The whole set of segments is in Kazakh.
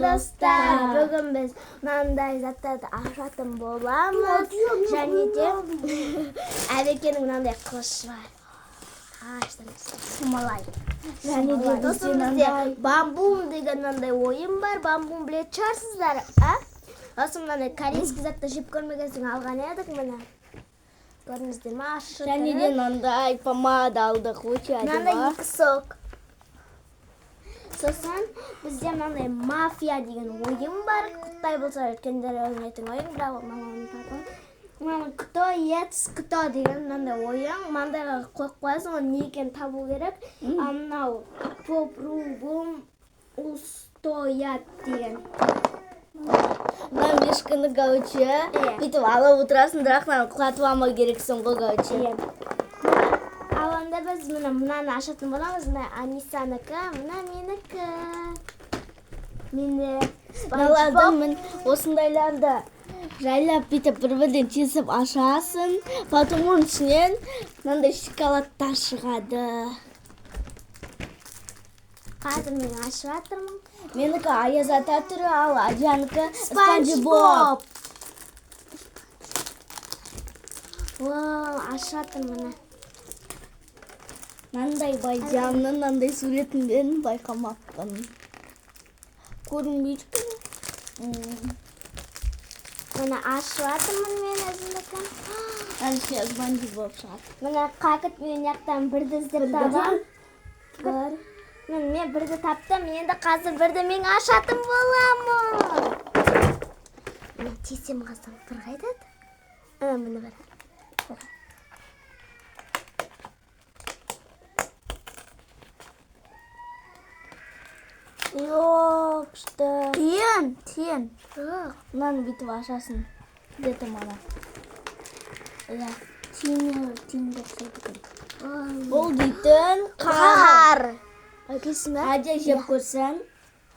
достар, бүгін біз мынандай заттарды ашатын боламыз. Және де әбекенің мынандай қылышы бар. Сумалай. Және де бізде бамбум деген мынандай ойын бар. Бамбум білетін шығарсыздар, Осы мынандай корейский затты жеп көрмегенсің алған едік міне. Көрдіңіздер ме? Және де мынандай помада алдық, өте әдемі. Мынандай 2 сок. Сосын бізде мынандай мафия деген ойын бар. Құттай болса өткендер ойнайтын ойын, бірақ мамам кто ест кто деген мынандай ойын. Мындайға қойып қоясың, оны не екенін табу керек. Мынау попробуем устоять деген. Мына мишканы гаучы, бүйтіп алып отырасың, бірақ құлатып алмау керексің ғой гаучы. Ал онда біз мынаны ашатын боламыз. Мына Анисаныкі, мына менікі. Менде Мыналардың мен осындайларды жайлап бүйтіп бір-бірден тесіп ашасың, потом оның ішінен мынандай шоколадтар шығады. Қазір мен ашып жатырмын. Менікі Аяз ата түрі, ал Адиянікі Спанч Боб. Вау, ашып жатырмын. Мынандай байжанның мынандай суретін мен байқамаппын. Көрінбейді. Міне ашып жатырмын мен өзімдікін. Әнше Спанч Боб шығады. Міне қақыт мен яқтан бірді іздеп табам. Көр. Мен бірді таптым, енді қазір бірді мен ашатын боламын. Мен тесем қазір бір қайдады? Міне бір. Жоқ, что? Тиен. Мынаны бүйтіп ашасың. Деді мана. Тиен деп сөйдігін. Бұл дейтін Қар. Әкесі ме? Адия жеп көрсін.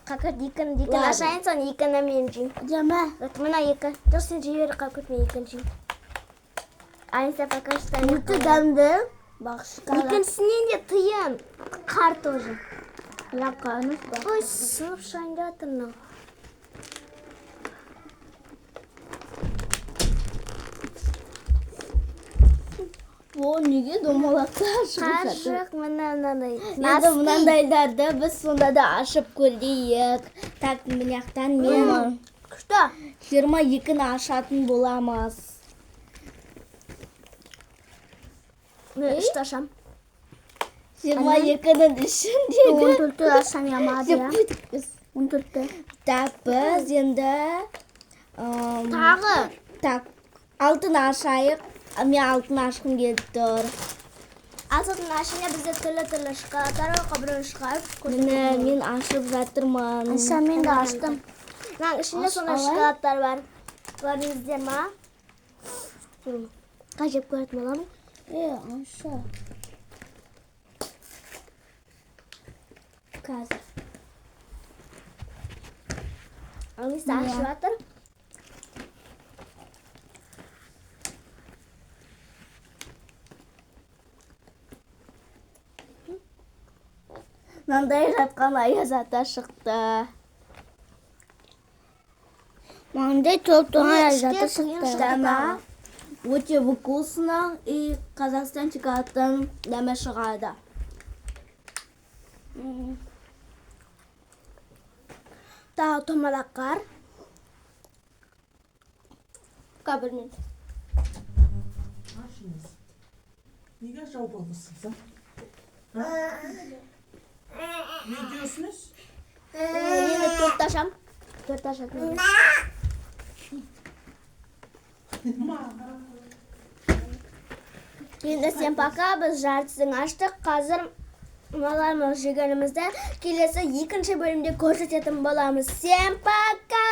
Қақыт екін ашайын, сон екіні мен жейм. Жема. Мына екі. Жоқ, сен жейбері қақыт мен екін жейм. Айнса покажыстан. Өті дәмді. Бақ шоколад. Екіншісінен де тиен. Қар тоже. Лақаныз ба? Ой, сынып шайында атырмын. О, неге домалақтар шығып жатыр? Қашық мынандай. Енді мынандайларды біз сонда да ашып көрейік. Так, мынаяқтан мен Что? 22-ні ашатын боламыз. Мен үшті ашам. 22-нің ішіндегі 14-ті ашам ямады, я. 14-ті. Так, біз енді Тағы. так, 6-ны ашайық. Мен 6-ны ашқым келіп тұр. Асылдың ашына бізде түрлі шоколадтар бар, қабырын шығарып. Міне, мен ашып жатырмын. Мен де аштым. Мен ішінде сондай шоколадтар бар. Көрдіңіздер ма? Қажеп көретін боламын. Аша. Қазір. Аниса ашып жатыр. Мынандай жатқан Аяз ата шықты. Мынандай топ-тоңа Аяз ата шықты. Өте вкусно и Қазақстан шоколадтан дәмі шығады. Тағы томалаққар. Қабірмен. Niye şovbalısın sen? Ne diyorsunuz? Енді 4 ашам. 4 ашатын. Енді сен пока біз жартысын аштық. Қазір маларымыз жегенімізді келесі екінші бөлімде көрсететін боламыз. Сен пока!